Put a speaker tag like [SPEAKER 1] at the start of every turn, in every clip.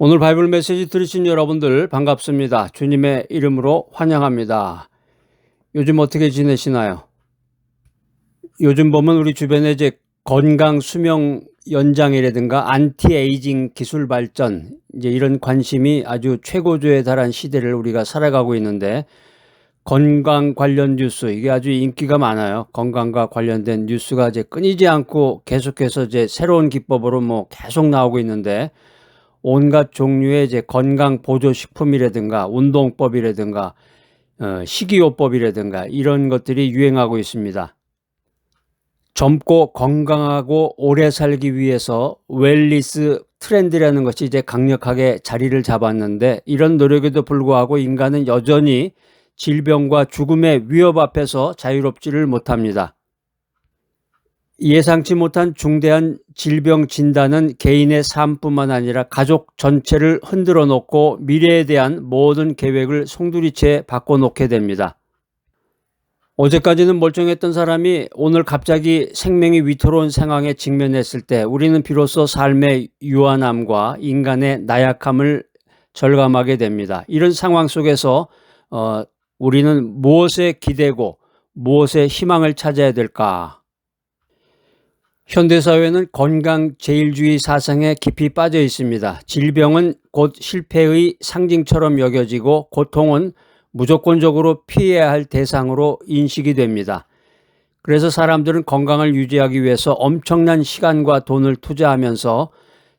[SPEAKER 1] 오늘 바이블 메시지 들으신 여러분들 반갑습니다. 주님의 이름으로 환영합니다. 요즘 어떻게 지내시나요? 요즘 보면 우리 주변에 이제 건강 수명 연장이라든가 안티에이징 기술 발전 이제 이런 관심이 아주 최고조에 달한 시대를 우리가 살아가고 있는데, 건강 관련 뉴스 이게 아주 인기가 많아요. 건강과 관련된 뉴스가 이제 끊이지 않고 계속해서 이제 새로운 기법으로 계속 나오고 있는데, 온갖 종류의 이제 건강 보조 식품이라든가 운동법이라든가 식이요법이라든가 이런 것들이 유행하고 있습니다. 젊고 건강하고 오래 살기 위해서 웰니스 트렌드라는 것이 이제 강력하게 자리를 잡았는데, 이런 노력에도 불구하고 인간은 여전히 질병과 죽음의 위협 앞에서 자유롭지를 못합니다. 예상치 못한 중대한 질병 진단은 개인의 삶뿐만 아니라 가족 전체를 흔들어 놓고 미래에 대한 모든 계획을 송두리째 바꿔놓게 됩니다. 어제까지는 멀쩡했던 사람이 오늘 갑자기 생명이 위태로운 상황에 직면했을 때 우리는 비로소 삶의 유한함과 인간의 나약함을 절감하게 됩니다. 이런 상황 속에서 우리는 무엇에 기대고 무엇에 희망을 찾아야 될까? 현대사회는 건강제일주의 사상에 깊이 빠져 있습니다. 질병은 곧 실패의 상징처럼 여겨지고 고통은 무조건적으로 피해야 할 대상으로 인식이 됩니다. 그래서 사람들은 건강을 유지하기 위해서 엄청난 시간과 돈을 투자하면서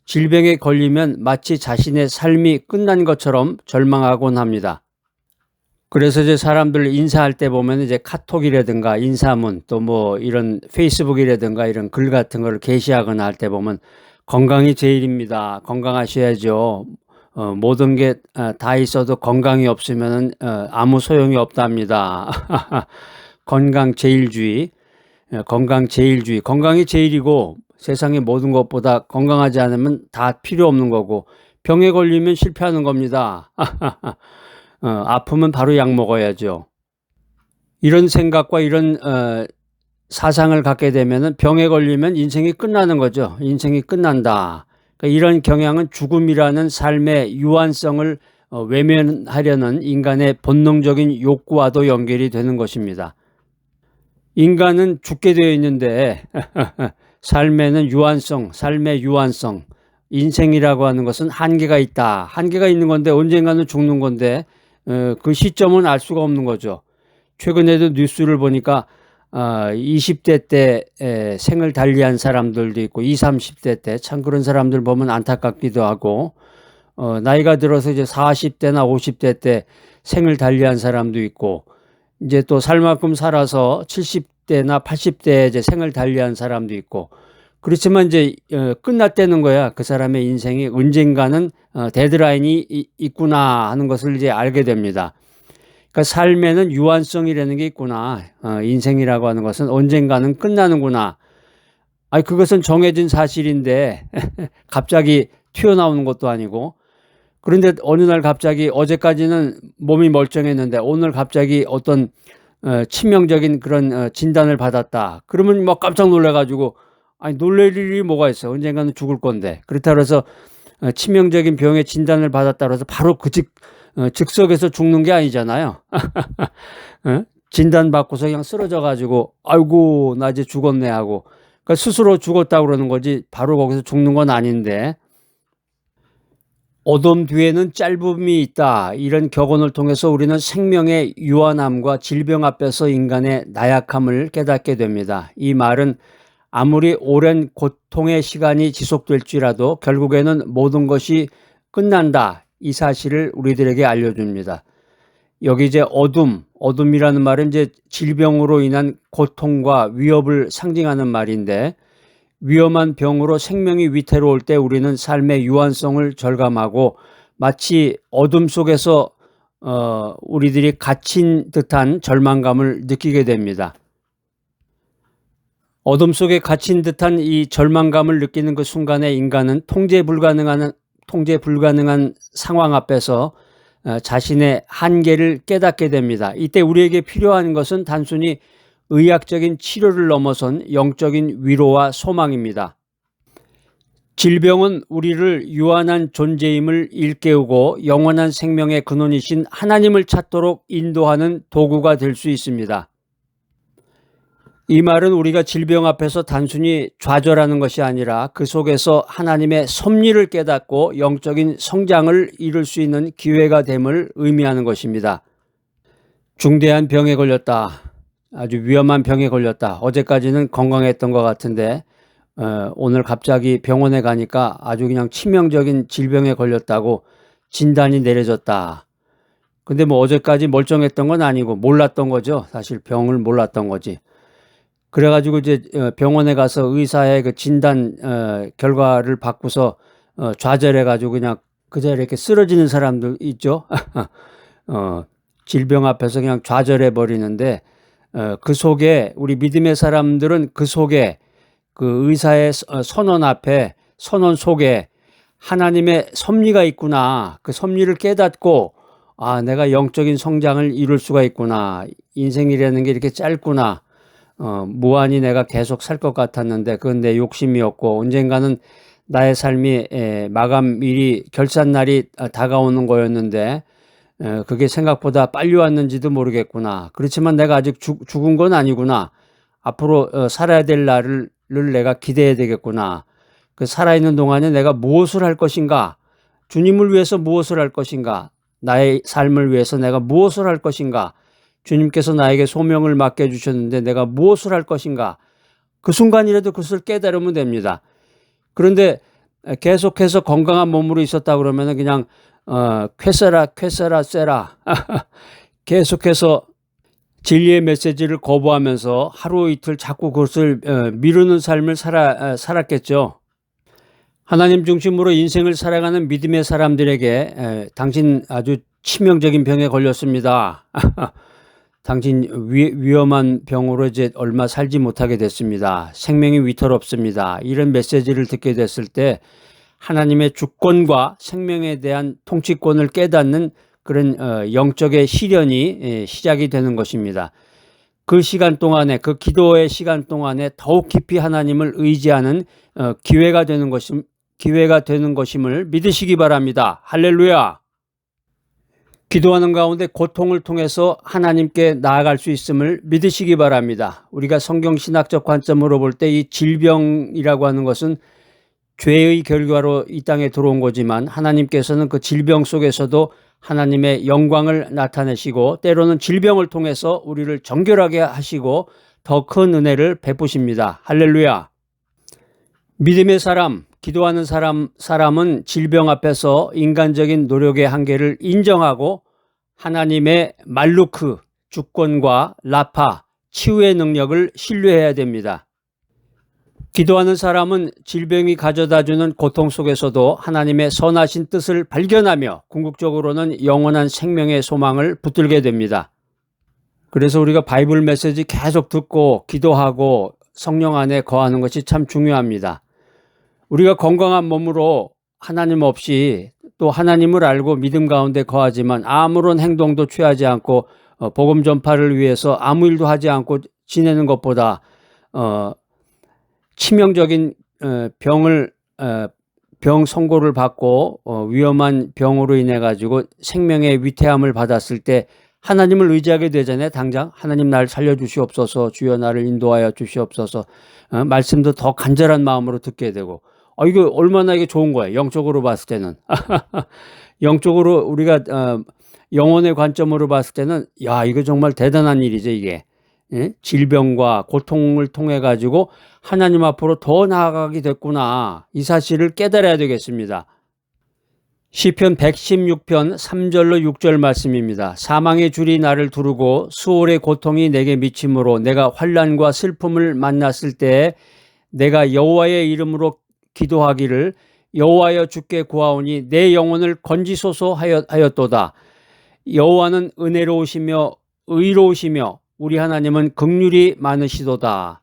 [SPEAKER 1] 질병에 걸리면 마치 자신의 삶이 끝난 것처럼 절망하곤 합니다. 그래서 이제 사람들 인사할 때 보면 이제 카톡이라든가 인사문 또 이런 페이스북이라든가 이런 글 같은 걸 게시하거나 할 때 보면 건강이 제일입니다. 건강하셔야죠. 모든 게 다 있어도 건강이 없으면 아무 소용이 없답니다. 건강제일주의, 건강제일주의. 건강이 제일이고 세상의 모든 것보다 건강하지 않으면 다 필요 없는 거고, 병에 걸리면 실패하는 겁니다. 아프면 바로 약 먹어야죠. 이런 생각과 이런 사상을 갖게 되면 병에 걸리면 인생이 끝나는 거죠. 인생이 끝난다. 그러니까 이런 경향은 죽음이라는 삶의 유한성을 외면하려는 인간의 본능적인 욕구와도 연결이 되는 것입니다. 인간은 죽게 되어 있는데 삶에는 유한성, 삶의 유한성, 인생이라고 하는 것은 한계가 있다. 한계가 있는 건데 언젠가는 죽는 건데 그 시점은 알 수가 없는 거죠. 최근에도 뉴스를 보니까 20대 때 생을 달리한 사람들도 있고 20, 30대 때 참 그런 사람들 보면 안타깝기도 하고, 나이가 들어서 이제 40대나 50대 때 생을 달리한 사람도 있고, 이제 또 살 만큼 살아서 70대나 80대에 이제 생을 달리한 사람도 있고, 그렇지만 이제 끝났다는 거야. 그 사람의 인생이 언젠가는 데드라인이 있구나 하는 것을 이제 알게 됩니다. 그러니까 삶에는 유한성이라는 게 있구나. 인생이라고 하는 것은 언젠가는 끝나는구나. 아니, 그것은 정해진 사실인데 갑자기 튀어나오는 것도 아니고, 그런데 어느 날 갑자기 어제까지는 몸이 멀쩡했는데 오늘 갑자기 어떤 치명적인 그런 진단을 받았다. 그러면 막 깜짝 놀라가지고, 아니, 놀랄 일이 뭐가 있어. 언젠가는 죽을 건데. 그렇다고 해서 치명적인 병의 진단을 받았다고 해서 바로 즉석에서 죽는 게 아니잖아요. 진단받고서 그냥 쓰러져가지고 아이고 나 이제 죽었네 하고, 그러니까 스스로 죽었다고 그러는 거지 바로 거기서 죽는 건 아닌데, 어둠 뒤에는 짧음이 있다. 이런 격언을 통해서 우리는 생명의 유한함과 질병 앞에서 인간의 나약함을 깨닫게 됩니다. 이 말은 아무리 오랜 고통의 시간이 지속될지라도 결국에는 모든 것이 끝난다. 이 사실을 우리들에게 알려줍니다. 여기 이제 어둠이라는 말은 이제 질병으로 인한 고통과 위협을 상징하는 말인데, 위험한 병으로 생명이 위태로울 때 우리는 삶의 유한성을 절감하고 마치 어둠 속에서 우리들이 갇힌 듯한 절망감을 느끼게 됩니다. 어둠 속에 갇힌 듯한 이 절망감을 느끼는 그 순간에 인간은 통제 불가능한 상황 앞에서 자신의 한계를 깨닫게 됩니다. 이때 우리에게 필요한 것은 단순히 의학적인 치료를 넘어선 영적인 위로와 소망입니다. 질병은 우리를 유한한 존재임을 일깨우고 영원한 생명의 근원이신 하나님을 찾도록 인도하는 도구가 될 수 있습니다. 이 말은 우리가 질병 앞에서 단순히 좌절하는 것이 아니라 그 속에서 하나님의 섭리를 깨닫고 영적인 성장을 이룰 수 있는 기회가 됨을 의미하는 것입니다. 중대한 병에 걸렸다. 아주 위험한 병에 걸렸다. 어제까지는 건강했던 것 같은데 오늘 갑자기 병원에 가니까 아주 그냥 치명적인 질병에 걸렸다고 진단이 내려졌다. 근데 뭐 어제까지 멀쩡했던 건 아니고 몰랐던 거죠. 사실 병을 몰랐던 거지. 그래가지고 이제 병원에 가서 의사의 그 진단 결과를 받고서 좌절해가지고 그냥 그 자리에 이렇게 쓰러지는 사람들 있죠. 질병 앞에서 그냥 좌절해 버리는데 그 속에 우리 믿음의 사람들은 그 속에 그 의사의 선언 앞에 선언 속에 하나님의 섭리가 있구나. 그 섭리를 깨닫고 아, 내가 영적인 성장을 이룰 수가 있구나. 인생이라는 게 이렇게 짧구나. 무한히 내가 계속 살 것 같았는데 그건 내 욕심이었고 언젠가는 나의 삶이 마감일이 결산날이 다가오는 거였는데 그게 생각보다 빨리 왔는지도 모르겠구나. 그렇지만 내가 아직 죽은 건 아니구나. 앞으로 살아야 될 날을 내가 기대해야 되겠구나. 그 살아있는 동안에 내가 무엇을 할 것인가? 주님을 위해서 무엇을 할 것인가? 나의 삶을 위해서 내가 무엇을 할 것인가? 주님께서 나에게 소명을 맡겨주셨는데 내가 무엇을 할 것인가? 그 순간이라도 그것을 깨달으면 됩니다. 그런데 계속해서 건강한 몸으로 있었다 그러면 그냥 쾌세라 쎄라 계속해서 진리의 메시지를 거부하면서 하루 이틀 자꾸 그것을 미루는 삶을 살았겠죠. 하나님 중심으로 인생을 살아가는 믿음의 사람들에게 당신 아주 치명적인 병에 걸렸습니다. 당신 위험한 병으로 이제 얼마 살지 못하게 됐습니다. 생명이 위태롭습니다. 이런 메시지를 듣게 됐을 때 하나님의 주권과 생명에 대한 통치권을 깨닫는 그런 영적의 시련이 시작이 되는 것입니다. 그 시간 동안에 그 기도의 시간 동안에 더욱 깊이 하나님을 의지하는 기회가 되는 것임을 믿으시기 바랍니다. 할렐루야. 기도하는 가운데 고통을 통해서 하나님께 나아갈 수 있음을 믿으시기 바랍니다. 우리가 성경신학적 관점으로 볼 때 이 질병이라고 하는 것은 죄의 결과로 이 땅에 들어온 거지만 하나님께서는 그 질병 속에서도 하나님의 영광을 나타내시고 때로는 질병을 통해서 우리를 정결하게 하시고 더 큰 은혜를 베푸십니다. 할렐루야. 믿음의 사람, 기도하는 사람은 질병 앞에서 인간적인 노력의 한계를 인정하고 하나님의 말루크, 주권과 라파, 치유의 능력을 신뢰해야 됩니다. 기도하는 사람은 질병이 가져다주는 고통 속에서도 하나님의 선하신 뜻을 발견하며 궁극적으로는 영원한 생명의 소망을 붙들게 됩니다. 그래서 우리가 바이블 메시지 계속 듣고 기도하고 성령 안에 거하는 것이 참 중요합니다. 우리가 건강한 몸으로 하나님 없이 또 하나님을 알고 믿음 가운데 거하지만 아무런 행동도 취하지 않고 복음 전파를 위해서 아무 일도 하지 않고 지내는 것보다 치명적인 병 선고를 받고 위험한 병으로 인해 가지고 생명의 위태함을 받았을 때 하나님을 의지하게 되잖아요. 당장 하나님 나를 살려주시옵소서, 주여 나를 인도하여 주시옵소서. 말씀도 더 간절한 마음으로 듣게 되고 이거 얼마나 이게 좋은 거예요. 영적으로 봤을 때는 영적으로 우리가 영혼의 관점으로 봤을 때는 야 이거 정말 대단한 일이죠. 이게 질병과 고통을 통해 가지고 하나님 앞으로 더 나아가게 됐구나. 이 사실을 깨달아야 되겠습니다. 시편 116편 3절로 6절 말씀입니다. 사망의 줄이 나를 두르고 수월의 고통이 내게 미치므로 내가 환난과 슬픔을 만났을 때 내가 여호와의 이름으로 기도하기를 여호와여 주께 구하오니 내 영혼을 건지소서 하였도다. 여호와는 은혜로우시며 의로우시며 우리 하나님은 긍휼이 많으시도다.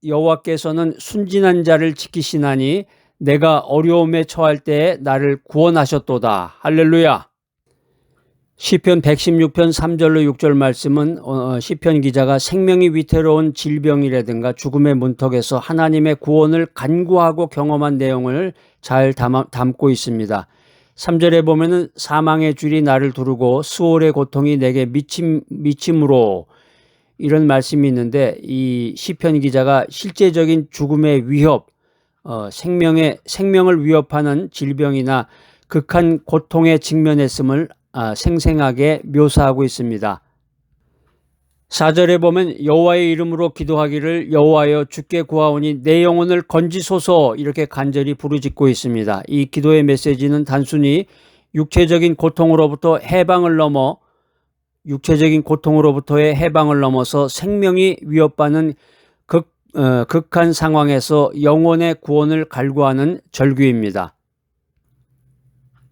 [SPEAKER 1] 여호와께서는 순진한 자를 지키시나니 내가 어려움에 처할 때에 나를 구원하셨도다. 할렐루야. 시편 116편 3절로 6절 말씀은 시편 기자가 생명이 위태로운 질병이라든가 죽음의 문턱에서 하나님의 구원을 간구하고 경험한 내용을 잘 담고 있습니다. 3절에 보면은 사망의 줄이 나를 두르고 수월의 고통이 내게 미침으로 이런 말씀이 있는데, 이 시편 기자가 실제적인 죽음의 위협, 생명을 위협하는 질병이나 극한 고통에 직면했음을 생생하게 묘사하고 있습니다. 4절에 보면 여호와의 이름으로 기도하기를 여호와여 주께 구하오니 내 영혼을 건지소서 이렇게 간절히 부르짖고 있습니다. 이 기도의 메시지는 단순히 육체적인 고통으로부터의 해방을 넘어서 생명이 위협받는 극한 상황에서 영혼의 구원을 갈구하는 절규입니다.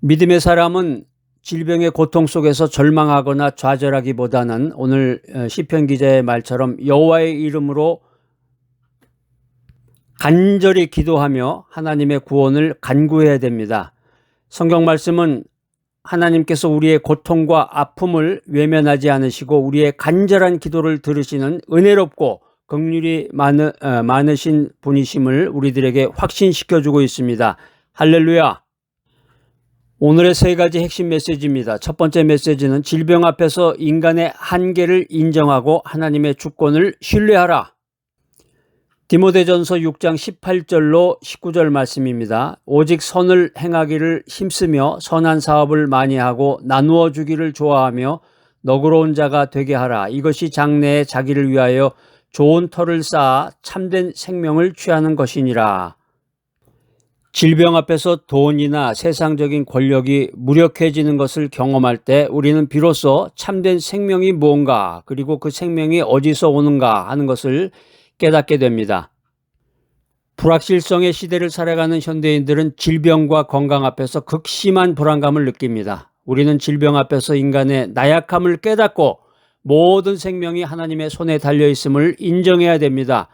[SPEAKER 1] 믿음의 사람은 질병의 고통 속에서 절망하거나 좌절하기보다는 오늘 시편 기자의 말처럼 여호와의 이름으로 간절히 기도하며 하나님의 구원을 간구해야 됩니다. 성경 말씀은 하나님께서 우리의 고통과 아픔을 외면하지 않으시고 우리의 간절한 기도를 들으시는 은혜롭고 긍휼이 많으신 분이심을 우리들에게 확신시켜주고 있습니다. 할렐루야! 오늘의 세 가지 핵심 메시지입니다. 첫 번째 메시지는 질병 앞에서 인간의 한계를 인정하고 하나님의 주권을 신뢰하라. 디모데전서 6장 18절로 19절 말씀입니다. 오직 선을 행하기를 힘쓰며 선한 사업을 많이 하고 나누어 주기를 좋아하며 너그러운 자가 되게 하라. 이것이 장래에 자기를 위하여 좋은 터를 쌓아 참된 생명을 취하는 것이니라. 질병 앞에서 돈이나 세상적인 권력이 무력해지는 것을 경험할 때 우리는 비로소 참된 생명이 무언가, 그리고 그 생명이 어디서 오는가 하는 것을 깨닫게 됩니다. 불확실성의 시대를 살아가는 현대인들은 질병과 건강 앞에서 극심한 불안감을 느낍니다. 우리는 질병 앞에서 인간의 나약함을 깨닫고 모든 생명이 하나님의 손에 달려있음을 인정해야 됩니다.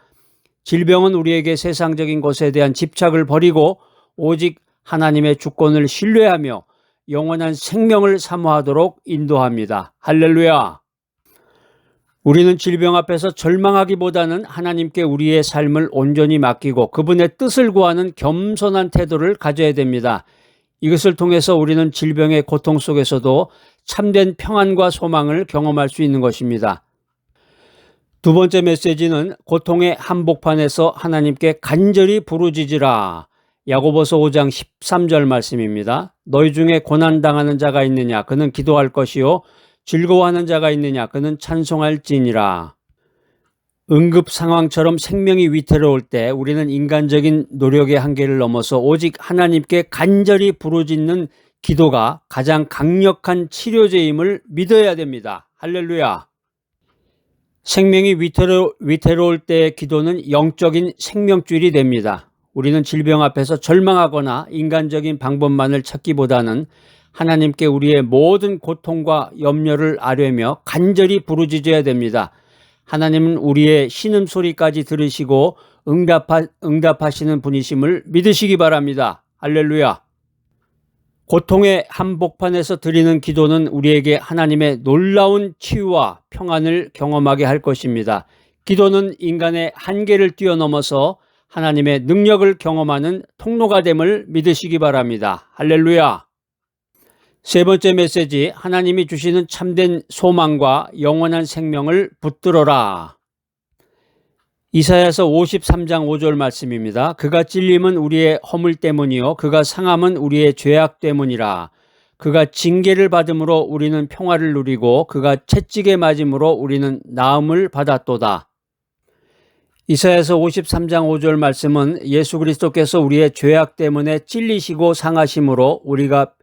[SPEAKER 1] 질병은 우리에게 세상적인 것에 대한 집착을 버리고 오직 하나님의 주권을 신뢰하며 영원한 생명을 사모하도록 인도합니다. 할렐루야! 우리는 질병 앞에서 절망하기보다는 하나님께 우리의 삶을 온전히 맡기고 그분의 뜻을 구하는 겸손한 태도를 가져야 됩니다. 이것을 통해서 우리는 질병의 고통 속에서도 참된 평안과 소망을 경험할 수 있는 것입니다. 두 번째 메시지는 고통의 한복판에서 하나님께 간절히 부르짖으라. 야고보서 5장 13절 말씀입니다. 너희 중에 고난당하는 자가 있느냐? 그는 기도할 것이요. 즐거워하는 자가 있느냐? 그는 찬송할지니라. 응급 상황처럼 생명이 위태로울 때 우리는 인간적인 노력의 한계를 넘어서 오직 하나님께 간절히 부르짖는 기도가 가장 강력한 치료제임을 믿어야 됩니다. 할렐루야! 생명이 위태로울 때의 기도는 영적인 생명줄이 됩니다. 우리는 질병 앞에서 절망하거나 인간적인 방법만을 찾기보다는 하나님께 우리의 모든 고통과 염려를 아뢰며 간절히 부르짖어야 됩니다. 하나님은 우리의 신음소리까지 들으시고 응답하시는 분이심을 믿으시기 바랍니다. 할렐루야! 고통의 한복판에서 드리는 기도는 우리에게 하나님의 놀라운 치유와 평안을 경험하게 할 것입니다. 기도는 인간의 한계를 뛰어넘어서 하나님의 능력을 경험하는 통로가 됨을 믿으시기 바랍니다. 할렐루야! 세 번째 메시지, 하나님이 주시는 참된 소망과 영원한 생명을 붙들어라. 이사야서 53장 5절 말씀입니다. 그가 찔림은 우리의 허물 때문이요 그가 상함은 우리의 죄악 때문이라. 그가 징계를 받음으로 우리는 평화를 누리고 그가 채찍에 맞음으로 우리는 나음을 받았도다. 이사야서 53장 5절 말씀은 예수 그리스도께서 우리의 죄악 때문에 찔리시고 상하심으로 우리가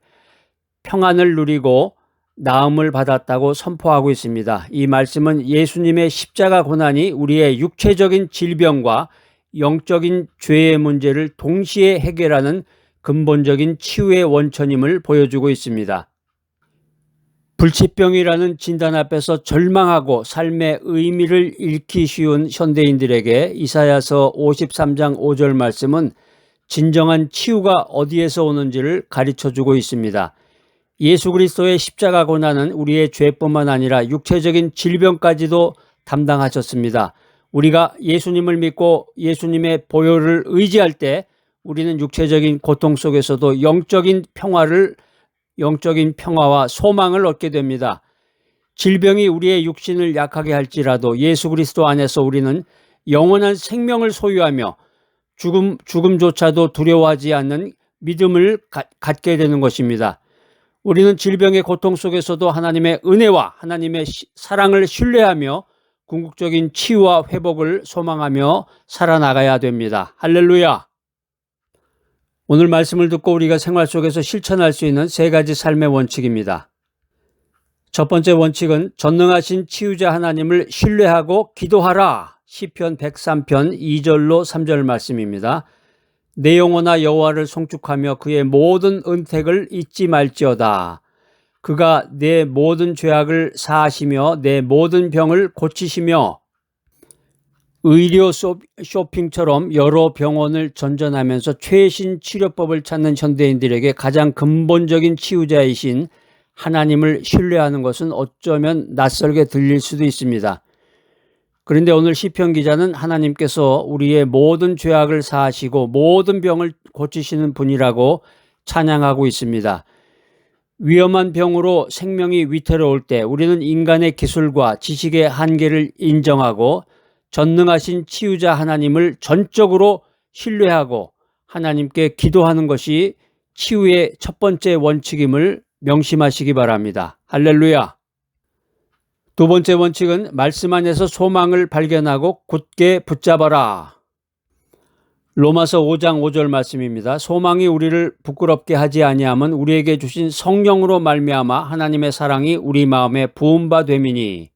[SPEAKER 1] 평안을 누리고 나음을 받았다고 선포하고 있습니다. 이 말씀은 예수님의 십자가 고난이 우리의 육체적인 질병과 영적인 죄의 문제를 동시에 해결하는 근본적인 치유의 원천임을 보여주고 있습니다. 불치병이라는 진단 앞에서 절망하고 삶의 의미를 잃기 쉬운 현대인들에게 이사야서 53장 5절 말씀은 진정한 치유가 어디에서 오는지를 가르쳐주고 있습니다. 예수 그리스도의 십자가 고난은 우리의 죄뿐만 아니라 육체적인 질병까지도 담당하셨습니다. 우리가 예수님을 믿고 예수님의 보혈을 의지할 때 우리는 육체적인 고통 속에서도 영적인 평화와 소망을 얻게 됩니다. 질병이 우리의 육신을 약하게 할지라도 예수 그리스도 안에서 우리는 영원한 생명을 소유하며 죽음조차도 두려워하지 않는 믿음을 갖게 되는 것입니다. 우리는 질병의 고통 속에서도 하나님의 은혜와 하나님의 사랑을 신뢰하며 궁극적인 치유와 회복을 소망하며 살아나가야 됩니다. 할렐루야! 오늘 말씀을 듣고 우리가 생활 속에서 실천할 수 있는 3가지 삶의 원칙입니다. 첫 번째 원칙은 전능하신 치유자 하나님을 신뢰하고 기도하라. 시편 103편 2절로 3절 말씀입니다. 내 영혼아 여호와를 송축하며 그의 모든 은택을 잊지 말지어다. 그가 내 모든 죄악을 사하시며 내 모든 병을 고치시며 의료 쇼핑처럼 여러 병원을 전전하면서 최신 치료법을 찾는 현대인들에게 가장 근본적인 치유자이신 하나님을 신뢰하는 것은 어쩌면 낯설게 들릴 수도 있습니다. 그런데 오늘 시편 기자는 하나님께서 우리의 모든 죄악을 사하시고 모든 병을 고치시는 분이라고 찬양하고 있습니다. 위험한 병으로 생명이 위태로울 때 우리는 인간의 기술과 지식의 한계를 인정하고 전능하신 치유자 하나님을 전적으로 신뢰하고 하나님께 기도하는 것이 치유의 첫 번째 원칙임을 명심하시기 바랍니다. 할렐루야! 두 번째 원칙은 말씀 안에서 소망을 발견하고 굳게 붙잡아라. 로마서 5장 5절 말씀입니다. 소망이 우리를 부끄럽게 하지 아니함은 우리에게 주신 성령으로 말미암아 하나님의 사랑이 우리 마음에 부은 바 됨이니.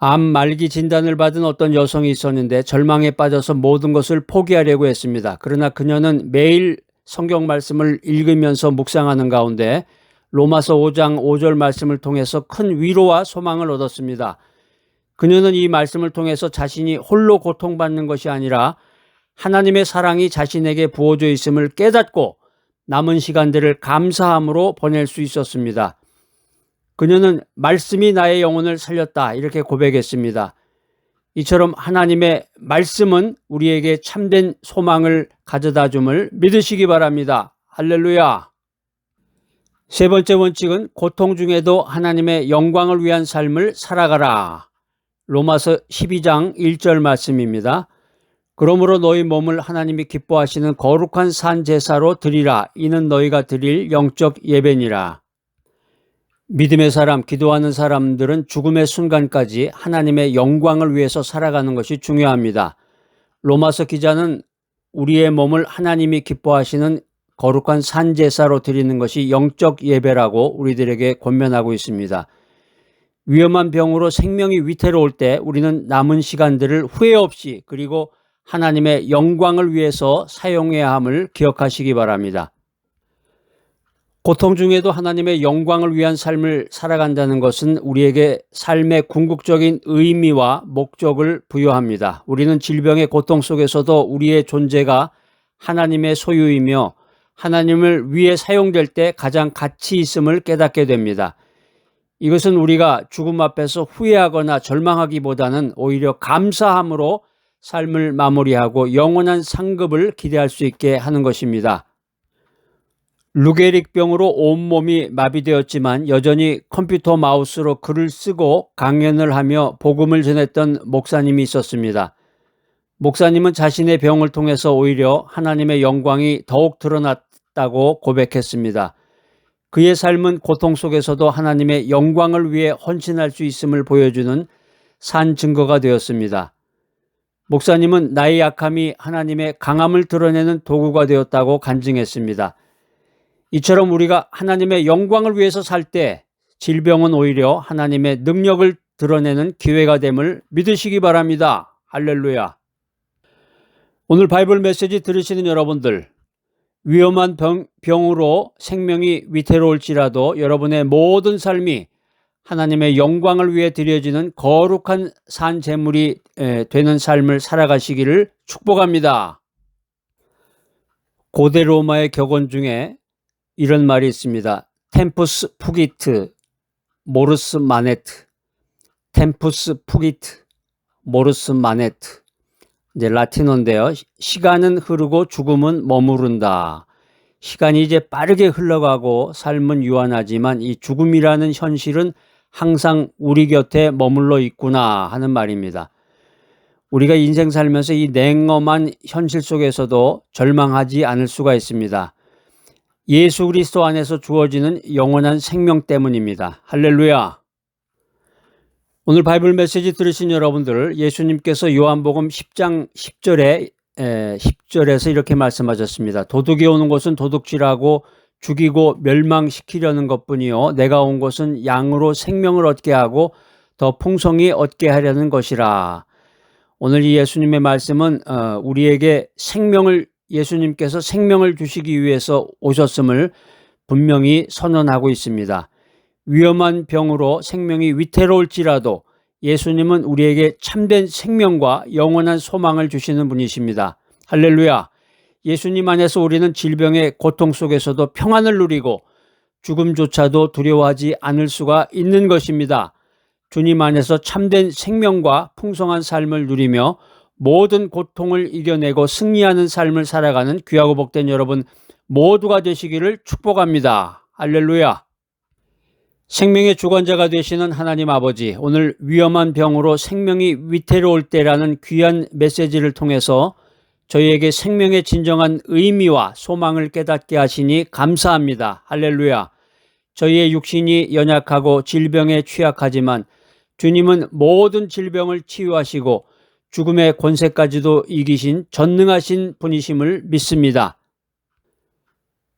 [SPEAKER 1] 암 말기 진단을 받은 어떤 여성이 있었는데 절망에 빠져서 모든 것을 포기하려고 했습니다. 그러나 그녀는 매일 성경 말씀을 읽으면서 묵상하는 가운데 로마서 5장 5절 말씀을 통해서 큰 위로와 소망을 얻었습니다. 그녀는 이 말씀을 통해서 자신이 홀로 고통받는 것이 아니라 하나님의 사랑이 자신에게 부어져 있음을 깨닫고 남은 시간들을 감사함으로 보낼 수 있었습니다. 그녀는 말씀이 나의 영혼을 살렸다 이렇게 고백했습니다. 이처럼 하나님의 말씀은 우리에게 참된 소망을 가져다 줌을 믿으시기 바랍니다. 할렐루야! 세 번째 원칙은 고통 중에도 하나님의 영광을 위한 삶을 살아가라. 로마서 12장 1절 말씀입니다. 그러므로 너희 몸을 하나님이 기뻐하시는 거룩한 산 제사로 드리라. 이는 너희가 드릴 영적 예배니라. 믿음의 사람, 기도하는 사람들은 죽음의 순간까지 하나님의 영광을 위해서 살아가는 것이 중요합니다. 로마서 기자는 우리의 몸을 하나님이 기뻐하시는 거룩한 산 제사로 드리는 것이 영적 예배라고 우리들에게 권면하고 있습니다. 위험한 병으로 생명이 위태로울 때 우리는 남은 시간들을 후회 없이 그리고 하나님의 영광을 위해서 사용해야 함을 기억하시기 바랍니다. 고통 중에도 하나님의 영광을 위한 삶을 살아간다는 것은 우리에게 삶의 궁극적인 의미와 목적을 부여합니다. 우리는 질병의 고통 속에서도 우리의 존재가 하나님의 소유이며 하나님을 위해 사용될 때 가장 가치 있음을 깨닫게 됩니다. 이것은 우리가 죽음 앞에서 후회하거나 절망하기보다는 오히려 감사함으로 삶을 마무리하고 영원한 상급을 기대할 수 있게 하는 것입니다. 루게릭병으로 온몸이 마비되었지만 여전히 컴퓨터 마우스로 글을 쓰고 강연을 하며 복음을 전했던 목사님이 있었습니다. 목사님은 자신의 병을 통해서 오히려 하나님의 영광이 더욱 드러났다고 고백했습니다. 그의 삶은 고통 속에서도 하나님의 영광을 위해 헌신할 수 있음을 보여주는 산 증거가 되었습니다. 목사님은 나의 약함이 하나님의 강함을 드러내는 도구가 되었다고 간증했습니다. 이처럼 우리가 하나님의 영광을 위해서 살 때 질병은 오히려 하나님의 능력을 드러내는 기회가 됨을 믿으시기 바랍니다. 할렐루야. 오늘 바이블 메시지 들으시는 여러분들, 위험한 병으로 생명이 위태로울지라도 여러분의 모든 삶이 하나님의 영광을 위해 드려지는 거룩한 산 제물이 되는 삶을 살아가시기를 축복합니다. 고대 로마의 격언 중에 이런 말이 있습니다. 템푸스 푸기트 모르스 마네트, 템푸스 푸기트 모르스 마네트. 이제 라틴어인데요. 시간은 흐르고 죽음은 머무른다. 시간이 이제 빠르게 흘러가고 삶은 유한하지만 이 죽음이라는 현실은 항상 우리 곁에 머물러 있구나 하는 말입니다. 우리가 인생 살면서 이 냉엄한 현실 속에서도 절망하지 않을 수가 있습니다. 예수 그리스도 안에서 주어지는 영원한 생명 때문입니다. 할렐루야. 오늘 바이블 메시지 들으신 여러분들, 예수님께서 요한복음 10장 10절에서 이렇게 말씀하셨습니다. 도둑이 오는 것은 도둑질하고 죽이고 멸망시키려는 것뿐이요 내가 온 것은 양으로 생명을 얻게 하고 더 풍성히 얻게 하려는 것이라. 오늘 이 예수님의 말씀은 우리에게 예수님께서 생명을 주시기 위해서 오셨음을 분명히 선언하고 있습니다. 위험한 병으로 생명이 위태로울지라도 예수님은 우리에게 참된 생명과 영원한 소망을 주시는 분이십니다. 할렐루야. 예수님 안에서 우리는 질병의 고통 속에서도 평안을 누리고 죽음조차도 두려워하지 않을 수가 있는 것입니다. 주님 안에서 참된 생명과 풍성한 삶을 누리며 모든 고통을 이겨내고 승리하는 삶을 살아가는 귀하고 복된 여러분 모두가 되시기를 축복합니다. 할렐루야. 생명의 주관자가 되시는 하나님 아버지, 오늘 위험한 병으로 생명이 위태로울 때라는 귀한 메시지를 통해서 저희에게 생명의 진정한 의미와 소망을 깨닫게 하시니 감사합니다. 할렐루야. 저희의 육신이 연약하고 질병에 취약하지만 주님은 모든 질병을 치유하시고 죽음의 권세까지도 이기신 전능하신 분이심을 믿습니다.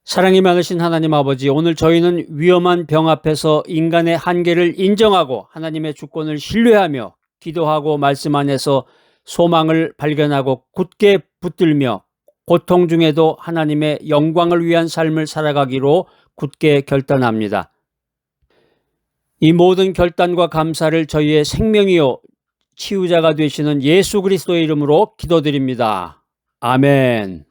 [SPEAKER 1] 사랑이 많으신 하나님 아버지, 오늘 저희는 위험한 병 앞에서 인간의 한계를 인정하고 하나님의 주권을 신뢰하며 기도하고 말씀 안에서 소망을 발견하고 굳게 붙들며 고통 중에도 하나님의 영광을 위한 삶을 살아가기로 굳게 결단합니다. 이 모든 결단과 감사를 저희의 생명이요 치유자가 되시는 예수 그리스도의 이름으로 기도드립니다. 아멘.